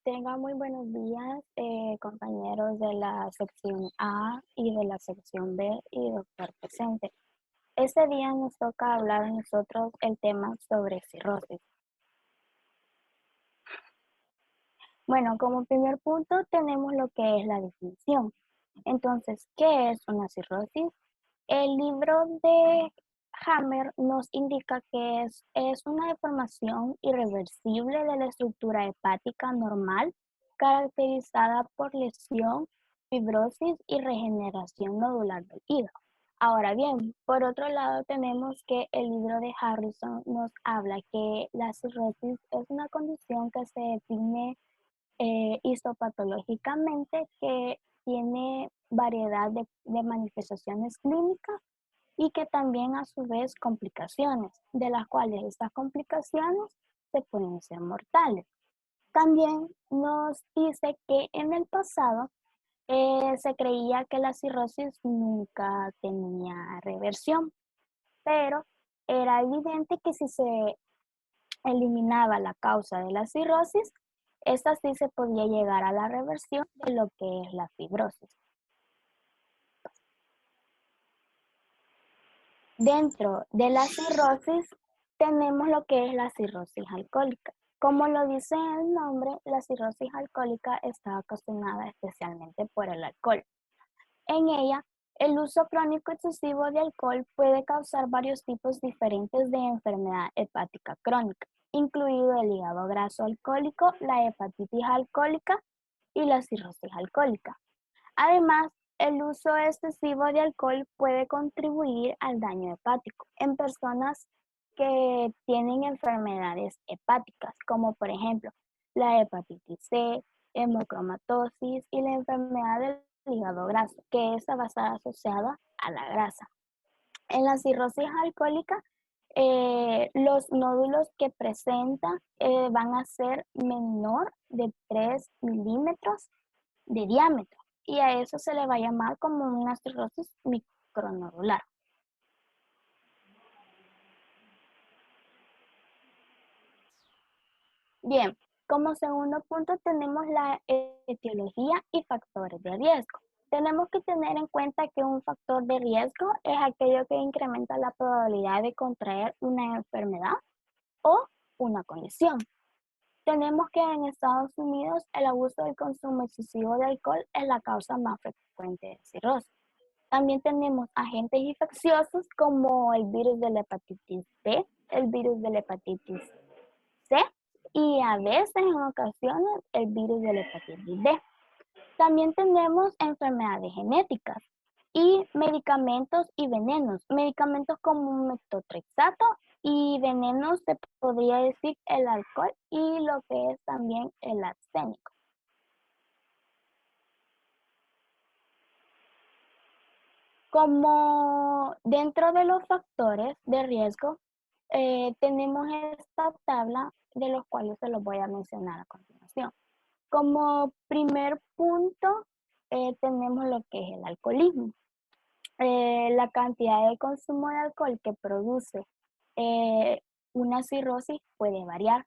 Tengan muy buenos días, compañeros de la sección A y de la sección B y doctor presente. Este día nos toca hablar a nosotros el tema sobre cirrosis. Bueno, como primer punto tenemos lo que es la definición. Entonces, ¿qué es una cirrosis? El libro de Hammer nos indica que es una deformación irreversible de la estructura hepática normal caracterizada por lesión, fibrosis y regeneración nodular del hígado. Ahora bien, por otro lado tenemos que el libro de Harrison nos habla que la cirrosis es una condición que se define histopatológicamente, que tiene variedad de manifestaciones clínicas y que también a su vez complicaciones, de las cuales estas complicaciones se pueden ser mortales. También nos dice que en el pasado se creía que la cirrosis nunca tenía reversión, pero era evidente que si se eliminaba la causa de la cirrosis, esta sí se podía llegar a la reversión de lo que es la fibrosis. Dentro de la cirrosis tenemos lo que es la cirrosis alcohólica. Como lo dice el nombre, la cirrosis alcohólica está ocasionada especialmente por el alcohol. En ella, el uso crónico excesivo de alcohol puede causar varios tipos diferentes de enfermedad hepática crónica, incluido el hígado graso alcohólico, la hepatitis alcohólica y la cirrosis alcohólica. Además, el uso excesivo de alcohol puede contribuir al daño hepático en personas que tienen enfermedades hepáticas, como por ejemplo la hepatitis C, hemocromatosis y la enfermedad del hígado graso, que está basada asociada a la grasa. En la cirrosis alcohólica, los nódulos que presenta van a ser menor de 3 milímetros de diámetro y a eso se le va a llamar como una cirrosis micronodular. Bien, como segundo punto tenemos la etiología y factores de riesgo. Tenemos que tener en cuenta que un factor de riesgo es aquello que incrementa la probabilidad de contraer una enfermedad o una condición. Tenemos que en Estados Unidos el abuso del consumo excesivo de alcohol es la causa más frecuente de cirrosis. También tenemos agentes infecciosos como el virus de la hepatitis B, el virus de la hepatitis C y a veces en ocasiones el virus de la hepatitis D. También tenemos enfermedades genéticas y medicamentos y venenos. Medicamentos como metotrexato y venenos se podría decir el alcohol y lo que es también el arsénico. Como dentro de los factores de riesgo, tenemos esta tabla de los cuales se los voy a mencionar a continuación. Como primer punto, tenemos lo que es el alcoholismo. La cantidad de consumo de alcohol que produce eh, una cirrosis puede variar.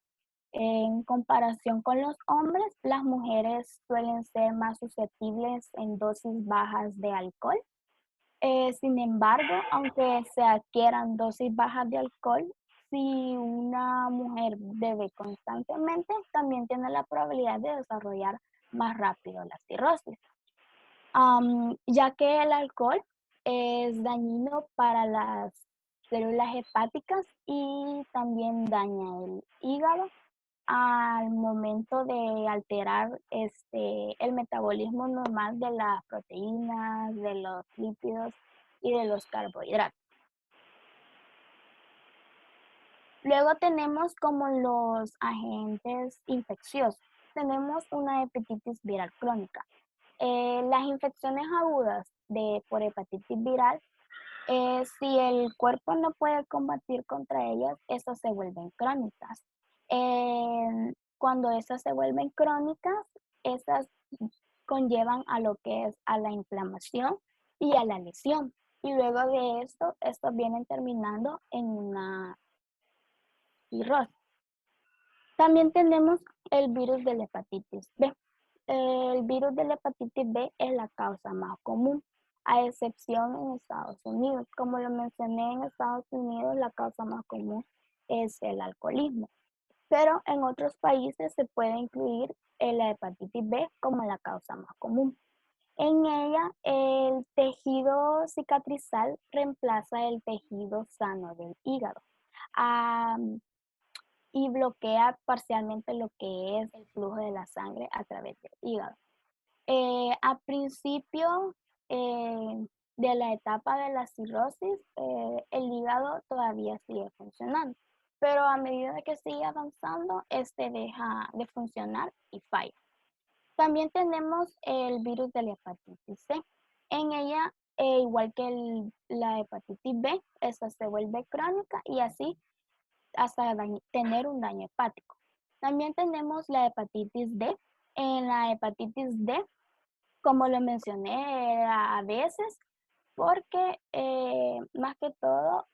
En comparación con los hombres, las mujeres suelen ser más susceptibles en dosis bajas de alcohol. Sin embargo, aunque se adquieran dosis bajas de alcohol, si una mujer bebe constantemente, también tiene la probabilidad de desarrollar más rápido la cirrosis, ya que el alcohol es dañino para las células hepáticas y también daña el hígado al momento de alterar el metabolismo normal de las proteínas, de los lípidos y de los carbohidratos. Luego tenemos como los agentes infecciosos. Tenemos una hepatitis viral crónica. Las infecciones agudas por hepatitis viral, si el cuerpo no puede combatir contra ellas, estas se vuelven crónicas. Cuando estas se vuelven crónicas, estas conllevan a lo que es a la inflamación y a la lesión. Y luego de esto, estos vienen terminando en una cirrosis. También tenemos el virus de la hepatitis B. El virus de la hepatitis B es la causa más común, a excepción en Estados Unidos. Como lo mencioné, en Estados Unidos la causa más común es el alcoholismo, pero en otros países se puede incluir la hepatitis B como la causa más común. En ella, el tejido cicatrizal reemplaza el tejido sano del hígado y bloquea parcialmente lo que es el flujo de la sangre a través del hígado. A principio de la etapa de la cirrosis, el hígado todavía sigue funcionando, pero a medida que sigue avanzando, este deja de funcionar y falla. También tenemos el virus de la hepatitis C. En ella, igual que la hepatitis B, esta se vuelve crónica y así hasta tener un daño hepático. También tenemos la hepatitis D. En la hepatitis D, como lo mencioné, a veces porque más que todo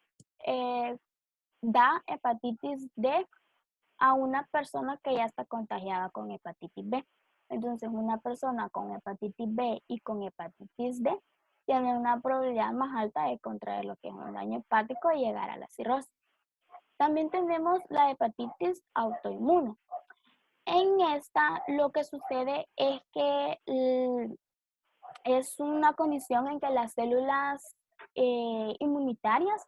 eh, da hepatitis D a una persona que ya está contagiada con hepatitis B. Entonces, una persona con hepatitis B y con hepatitis D tiene una probabilidad más alta de contraer lo que es un daño hepático y llegar a la cirrosis. También tenemos la hepatitis autoinmune. En esta lo que sucede es que es una condición en que las células inmunitarias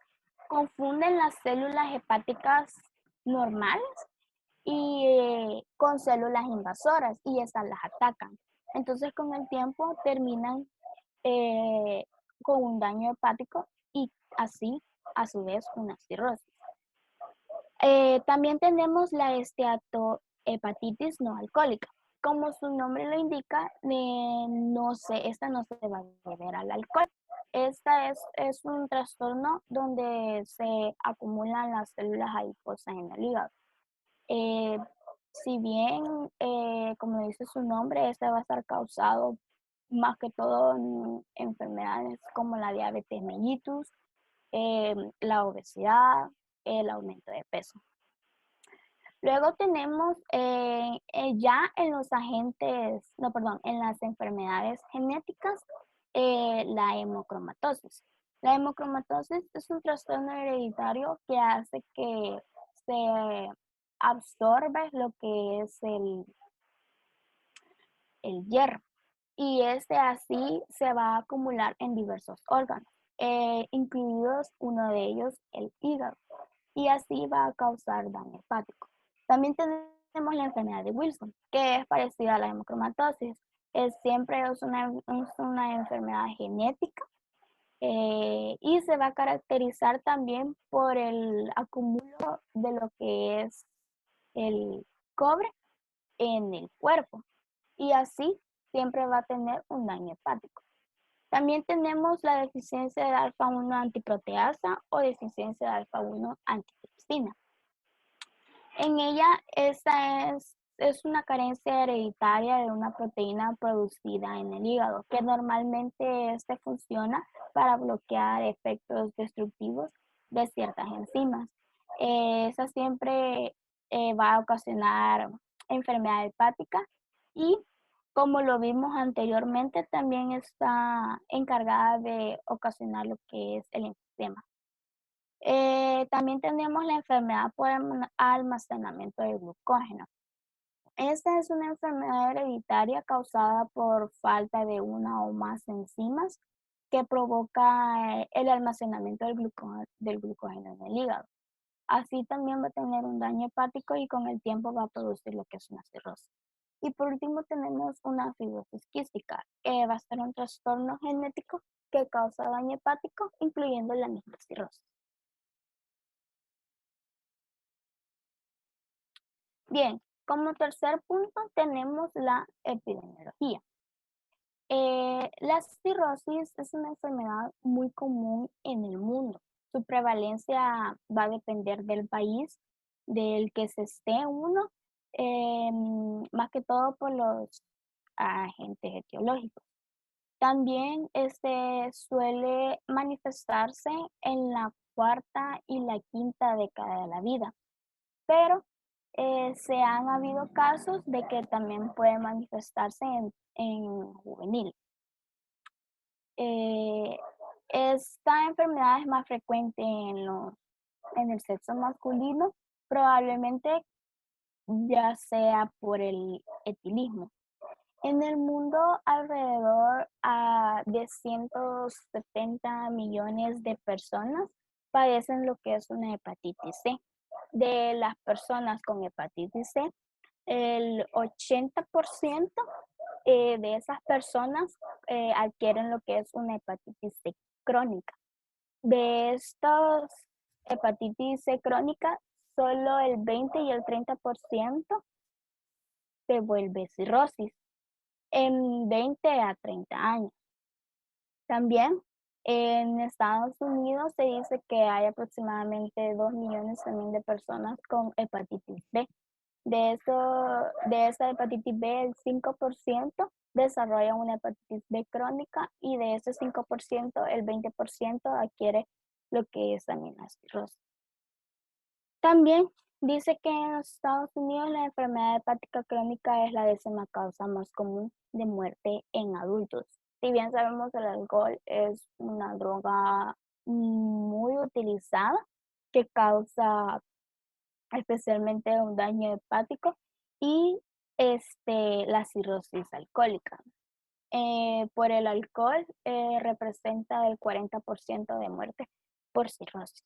confunden las células hepáticas normales y con células invasoras y esas las atacan. Entonces con el tiempo terminan eh, con un daño hepático y así a su vez una cirrosis. También tenemos la esteatohepatitis no alcohólica. Como su nombre lo indica, esta no se va a deber al alcohol. Esta es un trastorno donde se acumulan las células adiposas en el hígado. Eh, si bien, como dice su nombre, este va a estar causado más que todo en enfermedades como la diabetes mellitus, la obesidad, el aumento de peso. Luego tenemos ya en los agentes, no, perdón, en las enfermedades genéticas, la hemocromatosis. La hemocromatosis es un trastorno hereditario que hace que se absorbe lo que es el hierro y este así se va a acumular en diversos órganos, incluidos uno de ellos el hígado, y así va a causar daño hepático. También tenemos la enfermedad de Wilson, que es parecida a la hemocromatosis. Siempre es una enfermedad genética y se va a caracterizar también por el acúmulo de lo que es el cobre en el cuerpo y así siempre va a tener un daño hepático. También tenemos la deficiencia de alfa-1 antiproteasa o deficiencia de alfa-1 antitripsina. En ella, esta es una carencia hereditaria de una proteína producida en el hígado, que normalmente este funciona para bloquear efectos destructivos de ciertas enzimas. Esa siempre va a ocasionar enfermedad hepática y, como lo vimos anteriormente, también está encargada de ocasionar lo que es el enfisema. También tenemos la enfermedad por almacenamiento de glucógeno. Esta es una enfermedad hereditaria causada por falta de una o más enzimas que provoca el almacenamiento del glucógeno en el hígado. Así también va a tener un daño hepático y con el tiempo va a producir lo que es una cirrosis. Y por último tenemos una fibrosis quística, que va a ser un trastorno genético que causa daño hepático, incluyendo la misma cirrosis. Bien, como tercer punto tenemos la epidemiología. La cirrosis es una enfermedad muy común en el mundo. Su prevalencia va a depender del país del que se esté uno, más que todo por los agentes etiológicos. También suele manifestarse en la cuarta y la quinta década de la vida, pero se han habido casos de que también puede manifestarse en juvenil. Esta enfermedad es más frecuente en el sexo masculino, probablemente ya sea por el etilismo. En el mundo, alrededor de 170 millones de personas padecen lo que es una hepatitis C. De las personas con hepatitis C, el 80% de esas personas adquieren lo que es una hepatitis C crónica. De estas hepatitis C crónica, solo el 20 y el 30% se vuelve cirrosis en 20 a 30 años. También en Estados Unidos se dice que hay aproximadamente 2 millones también de personas con hepatitis B. De esa hepatitis B, el 5% desarrolla una hepatitis B crónica y de ese 5%, el 20% adquiere lo que es también la cirrosis. También dice que en los Estados Unidos la enfermedad hepática crónica es la 10ª causa más común de muerte en adultos. Si bien sabemos que el alcohol es una droga muy utilizada que causa especialmente un daño hepático y la cirrosis alcohólica. Por el alcohol representa el 40% de muerte por cirrosis.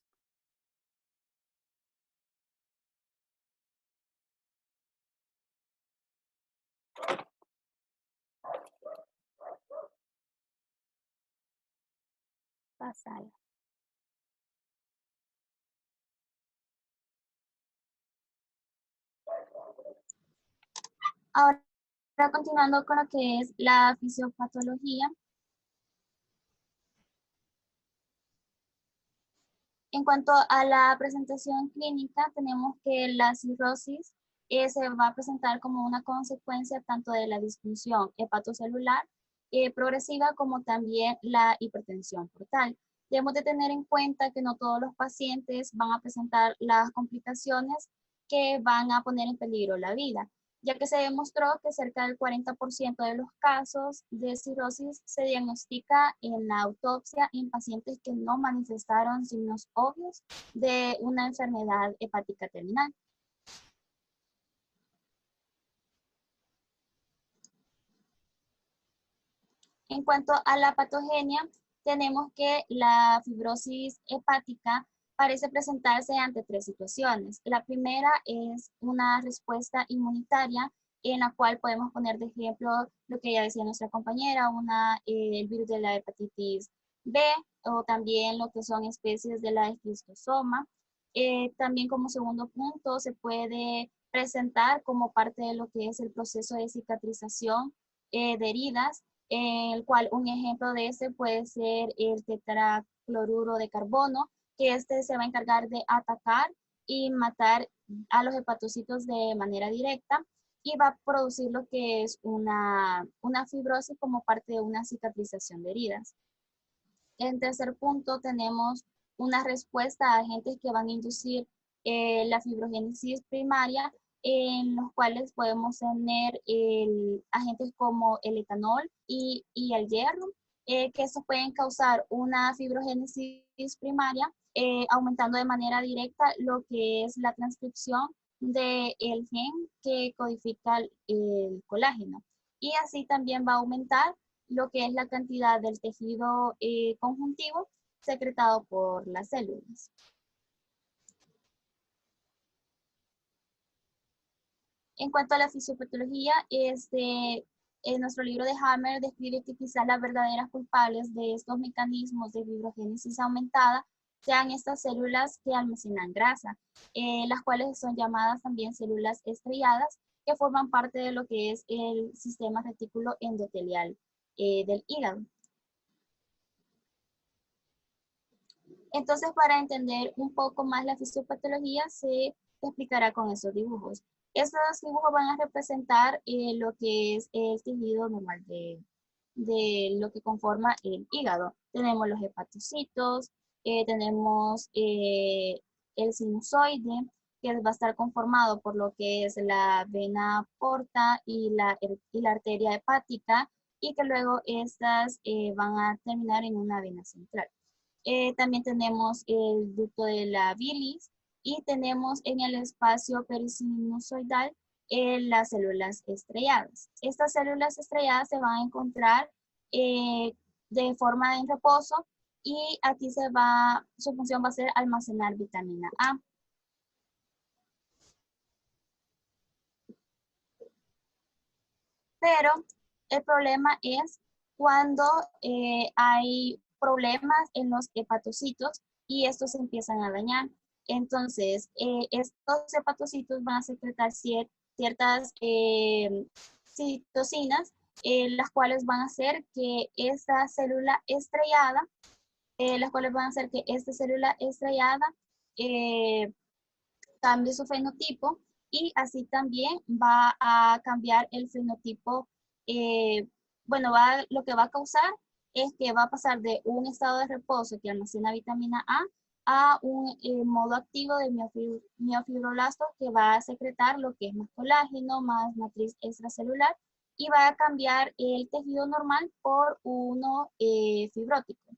Pásala. Ahora, continuando con lo que es la fisiopatología, en cuanto a la presentación clínica, tenemos que la cirrosis se va a presentar como una consecuencia tanto de la disfunción hepatocelular progresiva como también la hipertensión portal. Debemos de tener en cuenta que no todos los pacientes van a presentar las complicaciones que van a poner en peligro la vida, ya que se demostró que cerca del 40% de los casos de cirrosis se diagnostica en la autopsia en pacientes que no manifestaron signos obvios de una enfermedad hepática terminal. En cuanto a la patogenia, tenemos que la fibrosis hepática parece presentarse ante 3 situaciones. La primera es una respuesta inmunitaria en la cual podemos poner de ejemplo lo que ya decía nuestra compañera, el virus de la hepatitis B o también lo que son especies de la esquistosoma. También como segundo punto se puede presentar como parte de lo que es el proceso de cicatrización de heridas, en el cual un ejemplo de este puede ser el tetracloruro de carbono, que este se va a encargar de atacar y matar a los hepatocitos de manera directa y va a producir lo que es una fibrosis como parte de una cicatrización de heridas. En tercer punto tenemos una respuesta a agentes que van a inducir la fibrogénesis primaria, en los cuales podemos tener agentes como el etanol y el hierro, que estos pueden causar una fibrogénesis primaria, aumentando de manera directa lo que es la transcripción del gen que codifica el colágeno. Y así también va a aumentar lo que es la cantidad del tejido conjuntivo secretado por las células. En cuanto a la fisiopatología, en nuestro libro de Hammer describe que quizás las verdaderas culpables de estos mecanismos de fibrogénesis aumentada sean estas células que almacenan grasa, las cuales son llamadas también células estrelladas, que forman parte de lo que es el sistema retículo endotelial del hígado. Entonces, para entender un poco más la fisiopatología, se explicará con esos dibujos. Estos dibujos van a representar lo que es el tejido normal de lo que conforma el hígado. Tenemos los hepatocitos, tenemos el sinusoide, que va a estar conformado por lo que es la vena porta y la arteria hepática, y que luego estas van a terminar en una vena central. También tenemos el ducto de la bilis y tenemos en el espacio perisinusoidal las células estrelladas. Estas células estrelladas se van a encontrar de forma en reposo y aquí su función va a ser almacenar vitamina A. Pero el problema es cuando hay problemas en los hepatocitos y estos se empiezan a dañar. Entonces, estos hepatocitos van a secretar ciertas citocinas, las cuales van a hacer que esta célula estrellada, cambie su fenotipo y así también va a cambiar el fenotipo. Bueno, lo que va a causar es que va a pasar de un estado de reposo que almacena vitamina A un modo activo de miofibroblasto que va a secretar lo que es más colágeno, más matriz extracelular y va a cambiar el tejido normal por uno fibrótico.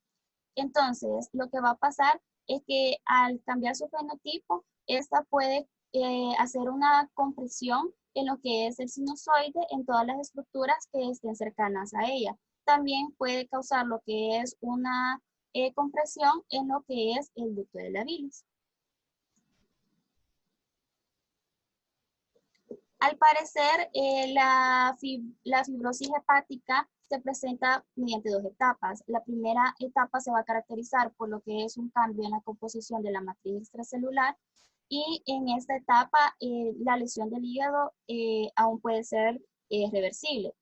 Entonces, lo que va a pasar es que al cambiar su fenotipo, esta puede hacer una compresión en lo que es el sinusoide en todas las estructuras que estén cercanas a ella. También puede causar lo que es una compresión en lo que es el ducto de la bilis. Al parecer, la fibrosis hepática se presenta mediante dos etapas. La primera etapa se va a caracterizar por lo que es un cambio en la composición de la matriz extracelular y en esta etapa la lesión del hígado aún puede ser reversible.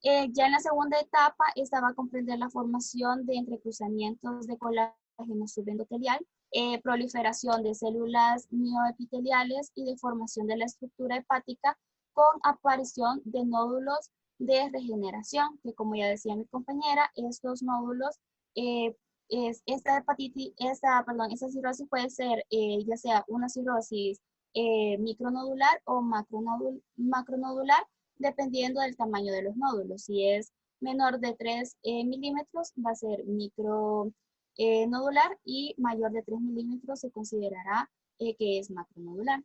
Ya en la segunda etapa, esta va a comprender la formación de entrecruzamientos de colágeno subendotelial, proliferación de células mioepiteliales y deformación de la estructura hepática con aparición de nódulos de regeneración, que como ya decía mi compañera, estos nódulos, esta cirrosis puede ser ya sea una cirrosis micronodular o macronodular, dependiendo del tamaño de los nódulos. Si es menor de 3 milímetros, va a ser micronodular y mayor de 3 milímetros se considerará que es macronodular.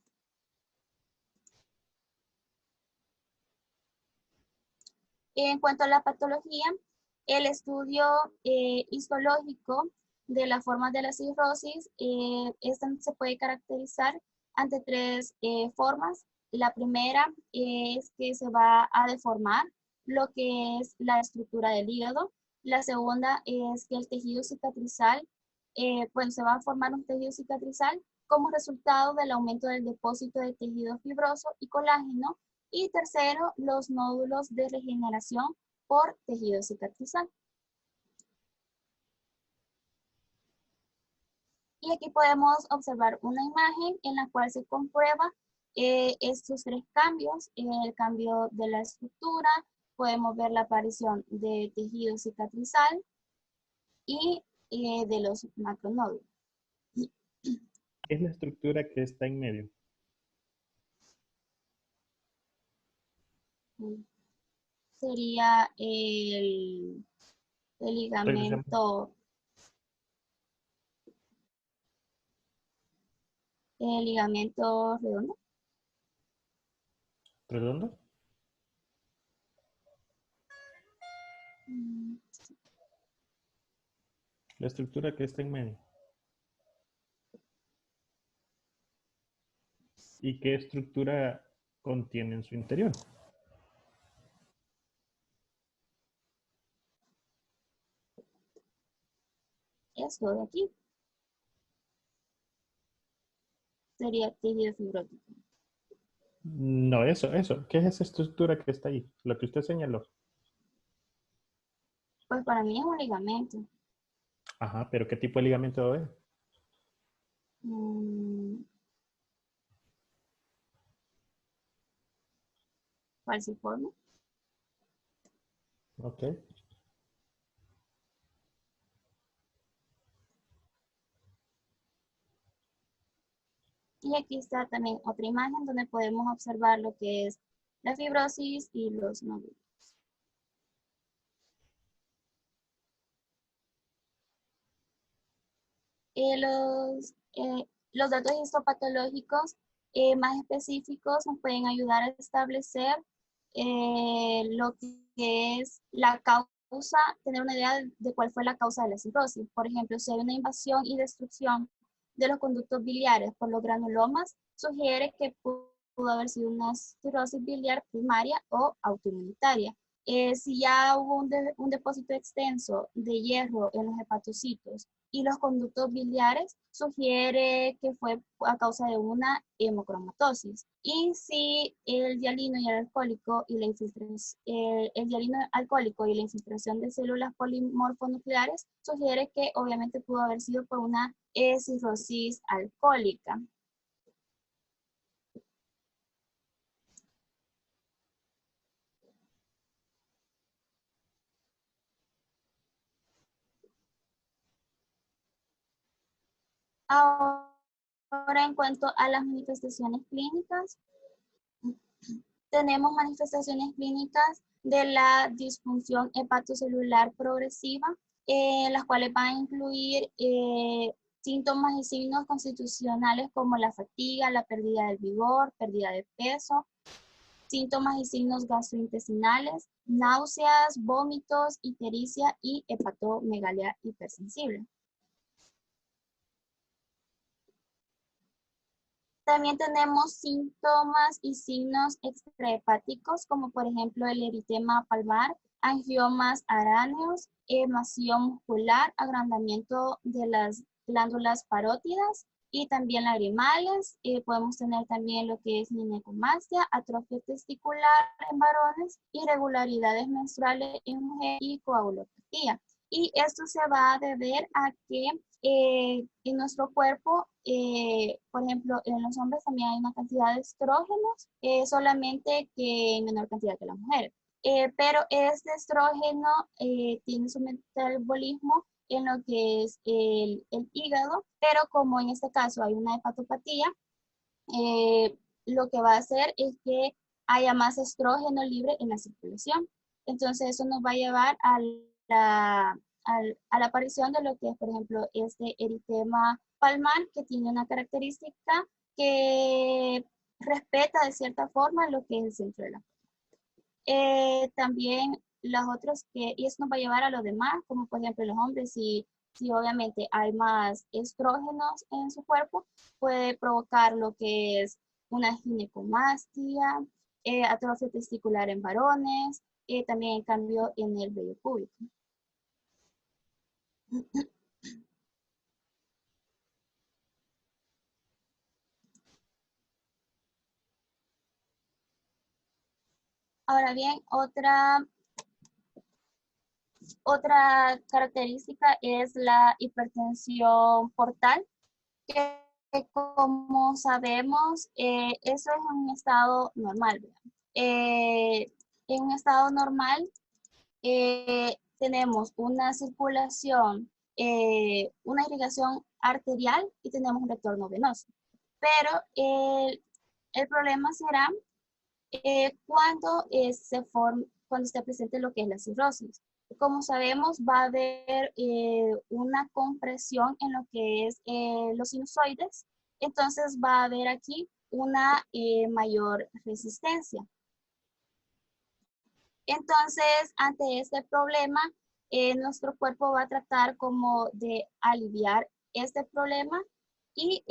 En cuanto a la patología, el estudio histológico de las formas de la cirrosis, esta se puede caracterizar ante tres formas. La primera es que se va a deformar lo que es la estructura del hígado. La segunda es que el tejido cicatrizal, se va a formar un tejido cicatrizal como resultado del aumento del depósito de tejido fibroso y colágeno. Y tercero, los nódulos de regeneración por tejido cicatrizal. Y aquí podemos observar una imagen en la cual se comprueba estos tres cambios. El cambio de la estructura, podemos ver la aparición de tejido cicatrizal y de los macronódulos. ¿Qué es la estructura que está en medio? Sería el ligamento. El ligamento redondo. ¿Redondo? La estructura que está en medio. ¿Y qué estructura contiene en su interior? Esto de aquí. Sería tejido fibrótico. No, eso. ¿Qué es esa estructura que está ahí? Lo que usted señaló. Pues para mí es un ligamento. Ajá, pero ¿qué tipo de ligamento es? Falciforme. Ok. Y aquí está también otra imagen donde podemos observar lo que es la fibrosis y los nódulos. Los datos histopatológicos más específicos nos pueden ayudar a establecer lo que es la causa, tener una idea de cuál fue la causa de la cirrosis. Por ejemplo, si hay una invasión y destrucción de los conductos biliares por los granulomas, sugiere que pudo haber sido una cirrosis biliar primaria o autoinmunitaria. Si ya hubo un depósito extenso de hierro en los hepatocitos y los conductos biliares, sugiere que fue a causa de una hemocromatosis. Y si el dialino y el alcohólico y la el dialino alcohólico y la infiltración de células polimorfonucleares, sugiere que obviamente pudo haber sido por una cirrosis alcohólica. Ahora, en cuanto a las manifestaciones clínicas, tenemos manifestaciones clínicas de la disfunción hepatocelular progresiva, las cuales van a incluir síntomas y signos constitucionales como la fatiga, la pérdida del vigor, pérdida de peso, síntomas y signos gastrointestinales, náuseas, vómitos, ictericia y hepatomegalia hipersensible. También tenemos síntomas y signos extrahepáticos, como por ejemplo el eritema palmar, angiomas aráneos, emación muscular, agrandamiento de las glándulas parótidas y también lagrimales. Podemos tener también lo que es ginecomastia, atrofia testicular en varones, irregularidades menstruales en mujeres y coagulopatía. Y esto se va a deber a que en nuestro cuerpo, por ejemplo, en los hombres también hay una cantidad de estrógenos, solamente que en menor cantidad que las mujeres. Pero este estrógeno tiene su metabolismo en lo que es el hígado, pero como en este caso hay una hepatopatía, lo que va a hacer es que haya más estrógeno libre en la circulación. Entonces eso nos va a llevar a la aparición de lo que es, por ejemplo, este eritema palmar, que tiene una característica que respeta de cierta forma lo que es el centro de la también las otras y eso nos va a llevar a lo demás, como por ejemplo los hombres, si obviamente hay más estrógenos en su cuerpo, puede provocar lo que es una ginecomastia, atrofia testicular en varones, también cambio en el vello púbico. Ahora bien, otra característica es la hipertensión portal, que como sabemos, eso es un estado normal. En un estado normal tenemos una circulación, una irrigación arterial y tenemos un retorno venoso. Pero el problema será cuando esté presente lo que es la cirrosis. Como sabemos, va a haber una compresión en lo que es los sinusoides, entonces va a haber aquí una mayor resistencia. Entonces, ante este problema, nuestro cuerpo va a tratar como de aliviar este problema y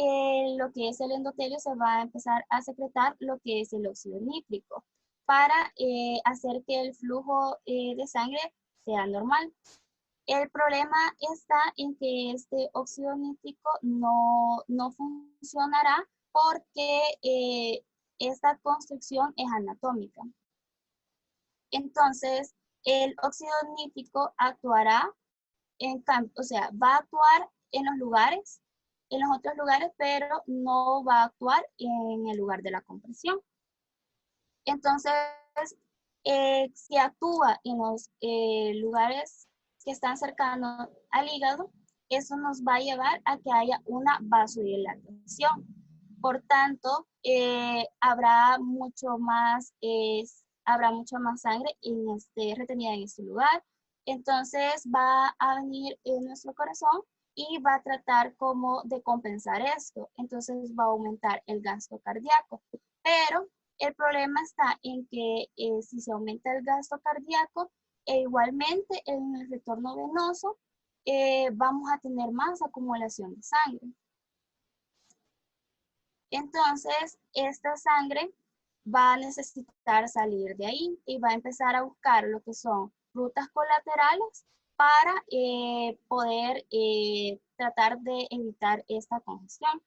lo que es el endotelio se va a empezar a secretar lo que es el óxido nítrico para hacer que el flujo de sangre sea normal. El problema está en que este óxido nítrico no funcionará porque esta construcción es anatómica. Entonces, el óxido nítrico actuará o sea, va a actuar en los otros lugares, pero no va a actuar en el lugar de la compresión. Entonces, si actúa en los lugares que están cercanos al hígado, eso nos va a llevar a que haya una vasodilatación. Por tanto, habrá mucho más sangre retenida en este lugar. Entonces va a venir en nuestro corazón y va a tratar como de compensar esto. Entonces va a aumentar el gasto cardíaco. Pero el problema está en que si se aumenta el gasto cardíaco, e igualmente en el retorno venoso, vamos a tener más acumulación de sangre. Entonces, esta sangre va a necesitar salir de ahí y va a empezar a buscar lo que son rutas colaterales para poder tratar de evitar esta congestión.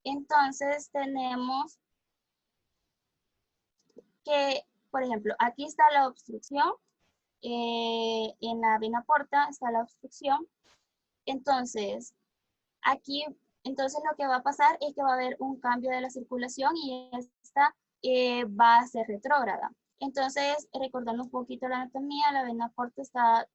Entonces, tenemos que, por ejemplo, aquí está la obstrucción, en la vena porta está la obstrucción. Entonces, aquí, entonces lo que va a pasar es que va a haber un cambio de la circulación y esta va a ser retrógrada. Entonces, recordando un poquito la anatomía, la vena porta está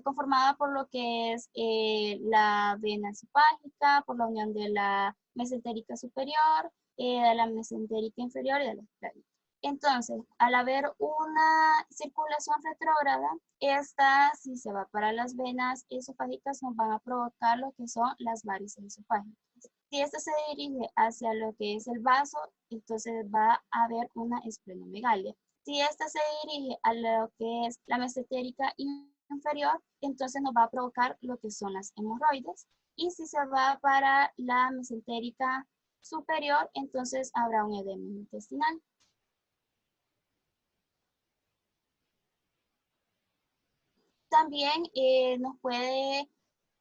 conformada por lo que es la vena esofágica, por la unión de la mesentérica superior, de la mesentérica inferior y de la esclerótica. Entonces, al haber una circulación retrógrada, esta, si se va para las venas esofágicas, nos van a provocar lo que son las varices esofágicas. Si esta se dirige hacia lo que es el vaso, entonces va a haber una esplenomegalia. Si esta se dirige a lo que es la mesentérica inferior, entonces nos va a provocar lo que son las hemorroides. Y si se va para la mesentérica superior, entonces habrá un edema intestinal. También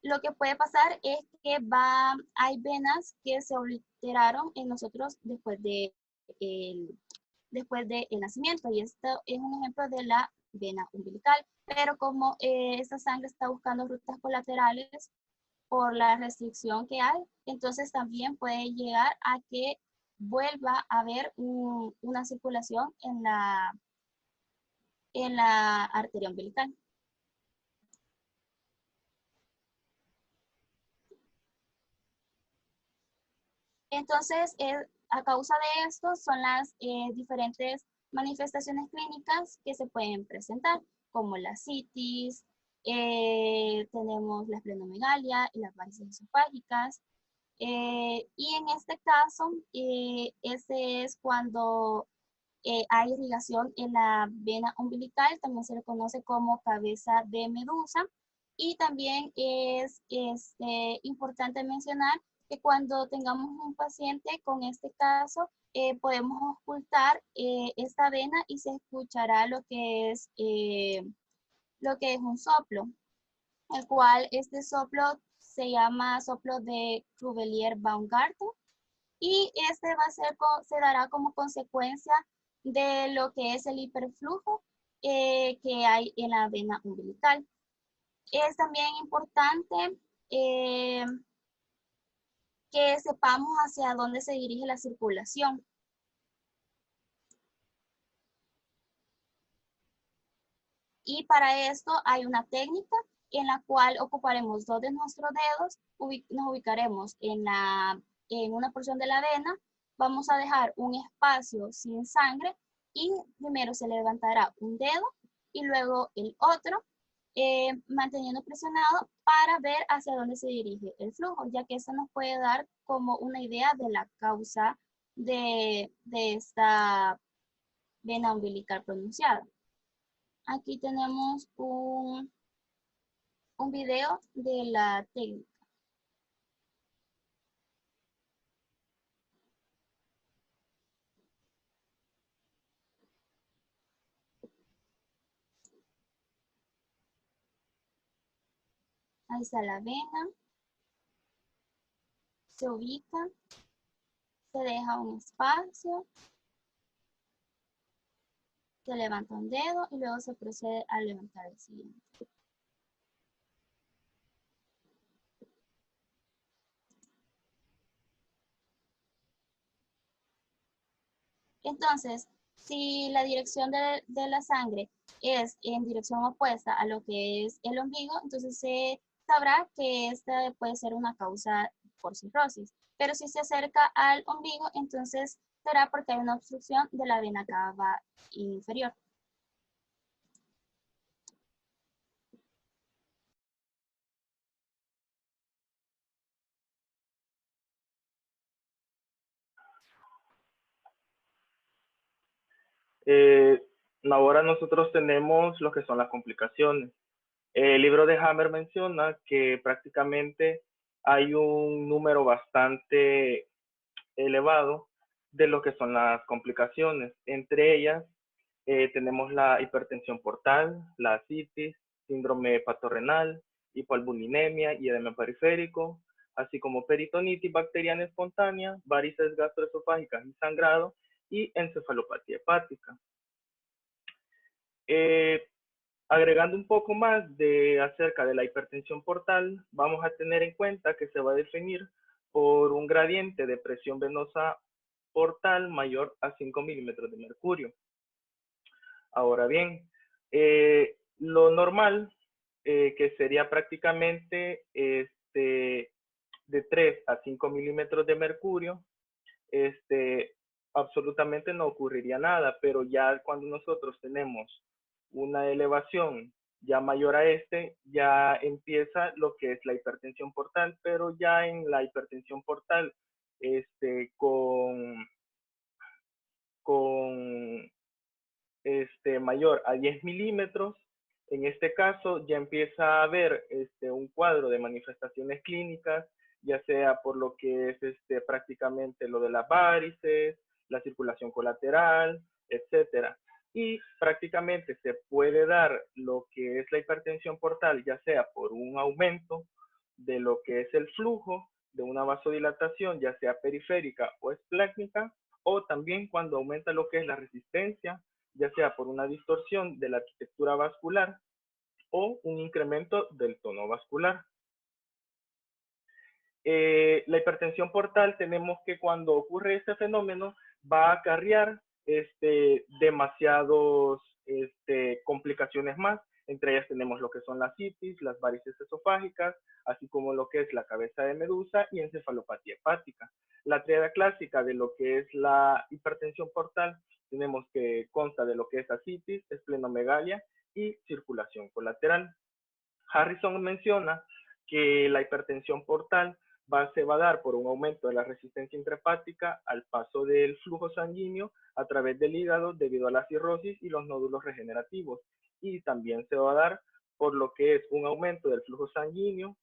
lo que puede pasar es que hay venas que se obliteraron en nosotros después del nacimiento, y esto es un ejemplo de la vena umbilical, pero como esta sangre está buscando rutas colaterales por la restricción que hay, entonces también puede llegar a que vuelva a haber una circulación en la arteria umbilical. Entonces, a causa de esto son las diferentes manifestaciones clínicas que se pueden presentar, como la citis, tenemos la esplenomegalia y las varices esofágicas. Y en este caso, este es cuando hay irrigación en la vena umbilical, también se le conoce como cabeza de medusa. Y también es importante mencionar que cuando tengamos un paciente con este caso, podemos ocultar esta vena y se escuchará lo que es un soplo, el cual este soplo se llama soplo de Crubelier-Baumgarten, y este se dará como consecuencia de lo que es el hiperflujo que hay en la vena umbilical. Es también importante que sepamos hacia dónde se dirige la circulación. Y para esto hay una técnica en la cual ocuparemos dos de nuestros dedos, nos ubicaremos en una porción de la vena, vamos a dejar un espacio sin sangre y primero se levantará un dedo y luego el otro, manteniendo presionado para ver hacia dónde se dirige el flujo, ya que eso nos puede dar como una idea de la causa de esta vena umbilical pronunciada. Aquí tenemos un video de la técnica. Ahí está la vena, se ubica, se deja un espacio, se levanta un dedo y luego se procede a levantar el siguiente. Entonces, si la dirección de la sangre es en dirección opuesta a lo que es el ombligo, entonces se sabrá que esta puede ser una causa por cirrosis. Pero si se acerca al ombligo, entonces será porque hay una obstrucción de la vena cava inferior. Ahora nosotros tenemos lo que son las complicaciones. El libro de Hammer menciona que prácticamente hay un número bastante elevado de lo que son las complicaciones. Entre ellas tenemos la hipertensión portal, la ascitis, síndrome hepatorrenal, hipoalbuminemia y edema periférico, así como peritonitis bacteriana espontánea, varices gastroesofágicas y sangrado y encefalopatía hepática. Agregando un poco más acerca de la hipertensión portal, vamos a tener en cuenta que se va a definir por un gradiente de presión venosa portal mayor a 5 milímetros de mercurio. Ahora bien, lo normal, que sería prácticamente de 3 a 5 milímetros de mercurio, absolutamente no ocurriría nada, pero ya cuando nosotros tenemos una elevación ya mayor a ya empieza lo que es la hipertensión portal, pero ya en la hipertensión portal con mayor a 10 milímetros, en este caso ya empieza a haber un cuadro de manifestaciones clínicas, ya sea por lo que es prácticamente lo de las varices, la circulación colateral, etcétera. Y prácticamente se puede dar lo que es la hipertensión portal, ya sea por un aumento de lo que es el flujo de una vasodilatación, ya sea periférica o esplécnica, o también cuando aumenta lo que es la resistencia, ya sea por una distorsión de la arquitectura vascular o un incremento del tono vascular. La hipertensión portal, tenemos que cuando ocurre este fenómeno va a acarrear demasiados complicaciones más. Entre ellas tenemos lo que son las citis, las varices esofágicas, así como lo que es la cabeza de medusa y encefalopatía hepática. La tríada clásica de lo que es la hipertensión portal, tenemos que consta de lo que es ascitis, esplenomegalia y circulación colateral. Harrison menciona que la hipertensión portal se va a dar por un aumento de la resistencia intrahepática al paso del flujo sanguíneo a través del hígado debido a la cirrosis y los nódulos regenerativos. Y también se va a dar por lo que es un aumento del flujo sanguíneo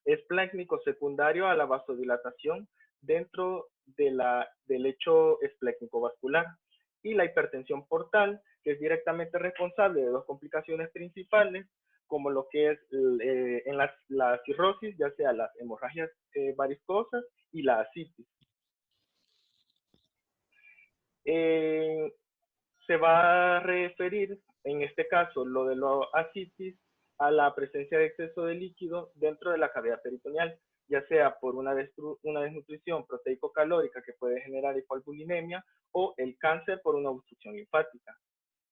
esplécnico secundario a la vasodilatación dentro del lecho esplécnico vascular. Y la hipertensión portal, que es directamente responsable de dos complicaciones principales, como lo que es en la cirrosis, ya sea las hemorragias varicosas y la ascitis. Se va a referir, en este caso, lo de la ascitis, a la presencia de exceso de líquido dentro de la cavidad peritoneal, ya sea por una desnutrición proteico-calórica que puede generar hipoalbuminemia o el cáncer por una obstrucción linfática.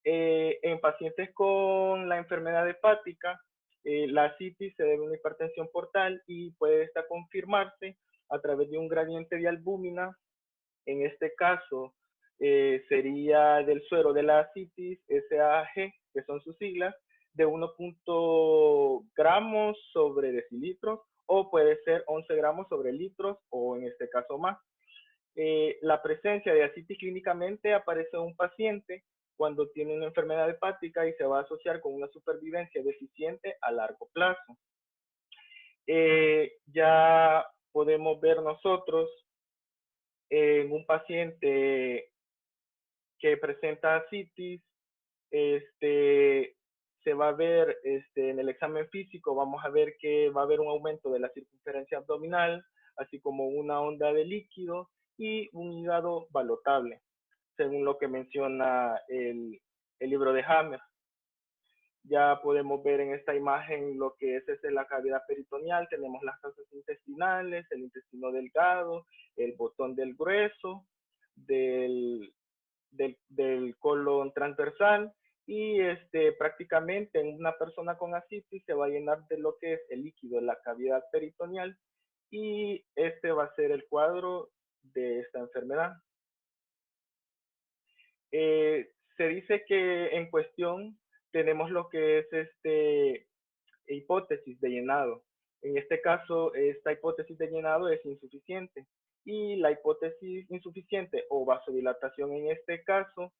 En pacientes con la enfermedad hepática, la ascitis se debe a una hipertensión portal y puede esta confirmarse a través de un gradiente de albúmina. En este caso, sería del suero de la ascitis, SAG, que son sus siglas, de 1 gramos sobre decilitros, o puede ser 11 gramos sobre litros, o en este caso más. La presencia de ascitis clínicamente aparece en un paciente cuando tiene una enfermedad hepática y se va a asociar con una supervivencia deficiente a largo plazo. Ya podemos ver nosotros en un paciente que presenta ascitis, se va a ver en el examen físico, vamos a ver que va a haber un aumento de la circunferencia abdominal, así como una onda de líquido y un hígado balotable, según lo que menciona el libro de Hammer. Ya podemos ver en esta imagen lo que es la cavidad peritoneal, tenemos las fosas intestinales, el intestino delgado, el botón del grueso, del colon transversal, y prácticamente en una persona con ascitis se va a llenar de lo que es el líquido de la cavidad peritoneal y este va a ser el cuadro de esta enfermedad. Se dice que en cuestión tenemos lo que es hipótesis de llenado. En este caso, esta hipótesis de llenado es insuficiente. Y la hipótesis insuficiente o vasodilatación en este caso,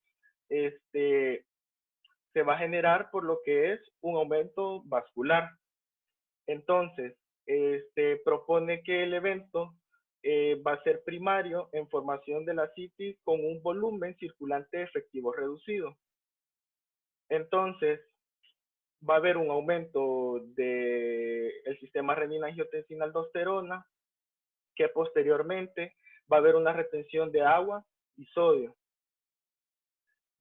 se va a generar por lo que es un aumento vascular. Entonces, propone que el evento va a ser primario en formación de la citis con un volumen circulante efectivo reducido. Entonces, va a haber un aumento del sistema renina-angiotensina-aldosterona, que posteriormente va a haber una retención de agua y sodio.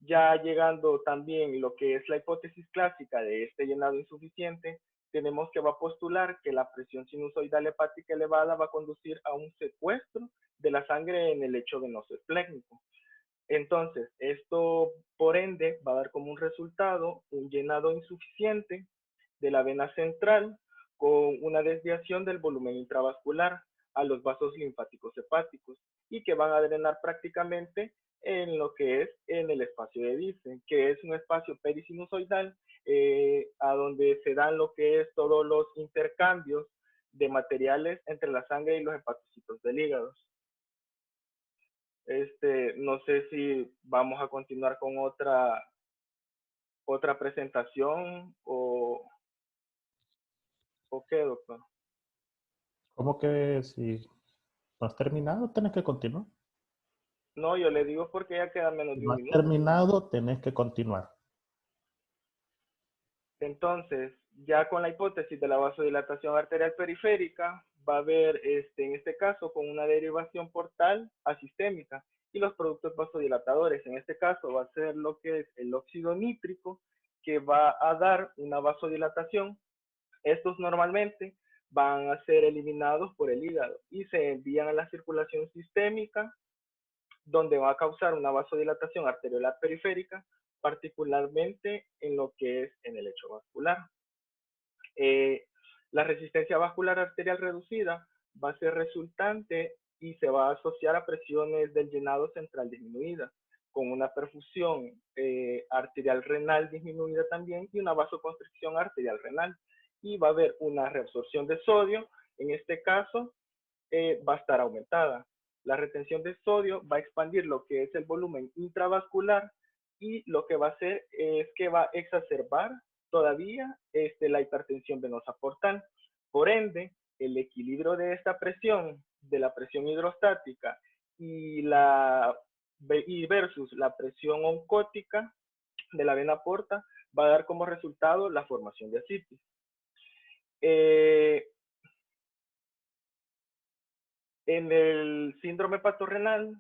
Ya llegando también lo que es la hipótesis clásica de este llenado insuficiente, tenemos que va a postular que la presión sinusoidal hepática elevada va a conducir a un secuestro de la sangre en el lecho venoso esplénico. Entonces, esto por ende va a dar como un resultado un llenado insuficiente de la vena central con una desviación del volumen intravascular a los vasos linfáticos hepáticos y que van a drenar prácticamente en lo que es en el espacio de Dice, que es un espacio perisinusoidal a donde se dan lo que es todos los intercambios de materiales entre la sangre y los hepatocitos del hígado. No sé si vamos a continuar con otra presentación o qué, doctor. ¿Cómo que si no has terminado, tenés que continuar? No, yo le digo porque ya queda menos Si de no un has minuto. terminado, tenés que continuar. Entonces, ya con la hipótesis de la vasodilatación arterial periférica, va a haber, en este caso, con una derivación portal asistémica y los productos vasodilatadores. En este caso va a ser lo que es el óxido nítrico, que va a dar una vasodilatación. Estos normalmente van a ser eliminados por el hígado y se envían a la circulación sistémica, donde va a causar una vasodilatación arteriolar periférica, particularmente en lo que es en el lecho vascular. La resistencia vascular arterial reducida va a ser resultante y se va a asociar a presiones del llenado central disminuidas, con una perfusión arterial renal disminuida también y una vasoconstricción arterial renal. Y va a haber una reabsorción de sodio, en este caso va a estar aumentada. La retención de sodio va a expandir lo que es el volumen intravascular y lo que va a hacer es que va a exacerbar todavía la hipertensión venosa portal. Por ende, el equilibrio de esta presión, de la presión hidrostática y versus la presión oncótica de la vena porta, va a dar como resultado la formación de ascitis. En el síndrome hepatorenal